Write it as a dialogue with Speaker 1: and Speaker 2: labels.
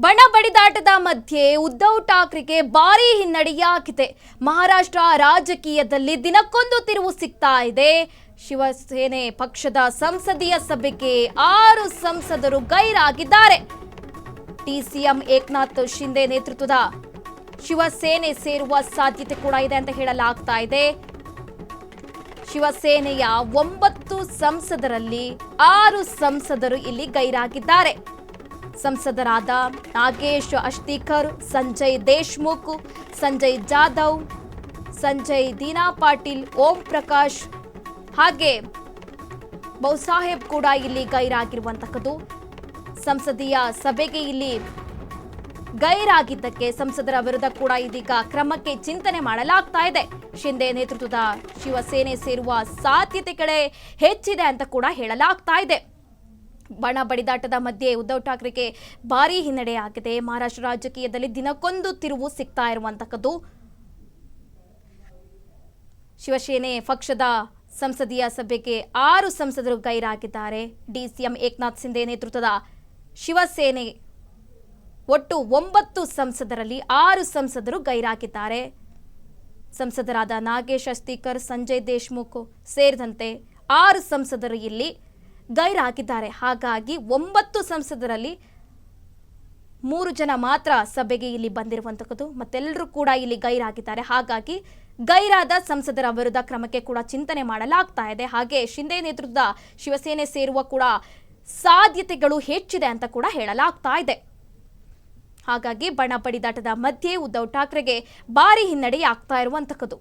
Speaker 1: ಬಣ ಬಡಿದಾಟದ ಮಧ್ಯೆ ಉದ್ಧವ್ ಠಾಕ್ರೆಗೆ ಭಾರೀ ಹಿನ್ನಡೆಯಾಗಿದೆ. ಮಹಾರಾಷ್ಟ್ರ ರಾಜಕೀಯದಲ್ಲಿ ದಿನಕ್ಕೊಂದು ತಿರುವು ಸಿಗ್ತಾ ಇದೆ. ಶಿವಸೇನೆ ಪಕ್ಷದ ಸಂಸದೀಯ ಸಭೆಗೆ 6 ಸಂಸದರು ಗೈರಾಗಿದ್ದಾರೆ. ಡಿಸಿಎಂ ಏಕನಾಥ್ ಶಿಂದೆ ನೇತೃತ್ವದ ಶಿವಸೇನೆ ಸೇರುವ ಸಾಧ್ಯತೆ ಕೂಡ ಇದೆ ಅಂತ ಹೇಳಲಾಗ್ತಾ ಇದೆ. ಶಿವಸೇನೆಯ 9 ಸಂಸದರಲ್ಲಿ 6 ಸಂಸದರು ಇಲ್ಲಿ ಗೈರಾಗಿದ್ದಾರೆ. ಸಂಸದರಾದ ನಾಗೇಶ್ ಅಶ್ತೀಕರ್, ಸಂಜಯ್ ದೇಶ್ಮುಖ್, ಸಂಜಯ್ ಜಾಧವ್, ಸಂಜಯ್ ದೀನಾ ಪಾಟೀಲ್, ಓಂ ಪ್ರಕಾಶ್ ಹಾಗೆ ಬಹುಸಾಹೇಬ್ ಕೂಡ ಇಲ್ಲಿ ಗೈರಾಗಿರುವಂತಹದ್ದು. ಸಂಸದೀಯ ಸಭೆಗೆ ಇಲ್ಲಿ ಗೈರಾಗಿದ್ದಕ್ಕೆ ಸಂಸದರ ವಿರುದ್ಧ ಕೂಡ ಇದೀಗ ಕ್ರಮಕ್ಕೆ ಚಿಂತನೆ ಮಾಡಲಾಗ್ತಾ ಇದೆ. ಶಿಂದೆ ನೇತೃತ್ವದ ಶಿವಸೇನೆ ಸೇರುವ ಸಾಧ್ಯತೆಗಳೇ ಹೆಚ್ಚಿದೆ ಅಂತ ಕೂಡ ಹೇಳಲಾಗ್ತಾ ಇದೆ. ಬಣ ಬಡಿದಾಟದ ಮಧ್ಯೆ ಉದ್ಧವ್ ಠಾಕ್ರೆಗೆ ಭಾರೀ ಹಿನ್ನಡೆಯಾಗಿದೆ. ಮಹಾರಾಷ್ಟ್ರ ರಾಜಕೀಯದಲ್ಲಿ ದಿನಕ್ಕೊಂದು ತಿರುವು ಸಿಗ್ತಾ ಇರುವಂತಹದ್ದು. ಶಿವಸೇನೆ ಪಕ್ಷದ ಸಂಸದೀಯ ಸಭೆಗೆ 6 ಸಂಸದರು ಗೈರಾಗಿದ್ದಾರೆ. ಡಿಸಿಎಂ ಏಕನಾಥ್ ಶಿಂದೆ ನೇತೃತ್ವದ ಶಿವಸೇನೆ ಒಟ್ಟು 9 ಸಂಸದರಲ್ಲಿ 6 ಸಂಸದರು ಗೈರಾಗಿದ್ದಾರೆ. ಸಂಸದರಾದ ನಾಗೇಶ್ ಅಶ್ತೀಕರ್, ಸಂಜಯ್ ದೇಶ್ಮುಖ್ ಸೇರಿದಂತೆ 6 ಸಂಸದರು ಇಲ್ಲಿ ಗೈರಾಗಿದ್ದಾರೆ. ಹಾಗಾಗಿ 9 ಸಂಸದರಲ್ಲಿ 3 ಜನ ಮಾತ್ರ ಸಭೆಗೆ ಇಲ್ಲಿ ಬಂದಿರುವಂತಹದ್ದು. ಮತ್ತೆಲ್ಲರೂ ಕೂಡ ಇಲ್ಲಿ ಗೈರಾಗಿದ್ದಾರೆ. ಹಾಗಾಗಿ ಗೈರಾದ ಸಂಸದರ ವಿರುದ್ಧ ಕ್ರಮಕ್ಕೆ ಕೂಡ ಚಿಂತನೆ ಮಾಡಲಾಗ್ತಾ ಇದೆ. ಹಾಗೆ ಶಿಂದೆ ನೇತೃತ್ವದ ಶಿವಸೇನೆ ಸೇರುವ ಕೂಡ ಸಾಧ್ಯತೆಗಳು ಹೆಚ್ಚಿದೆ ಅಂತ ಕೂಡ ಹೇಳಲಾಗ್ತಾ ಇದೆ. ಹಾಗಾಗಿ ಬಣ ಬಡಿದಾಟದ ಮಧ್ಯೆ ಉದ್ಧವ್ ಠಾಕ್ರೆಗೆ ಭಾರೀ ಹಿನ್ನಡೆಯಾಗ್ತಾ ಇರುವಂತಹದ್ದು.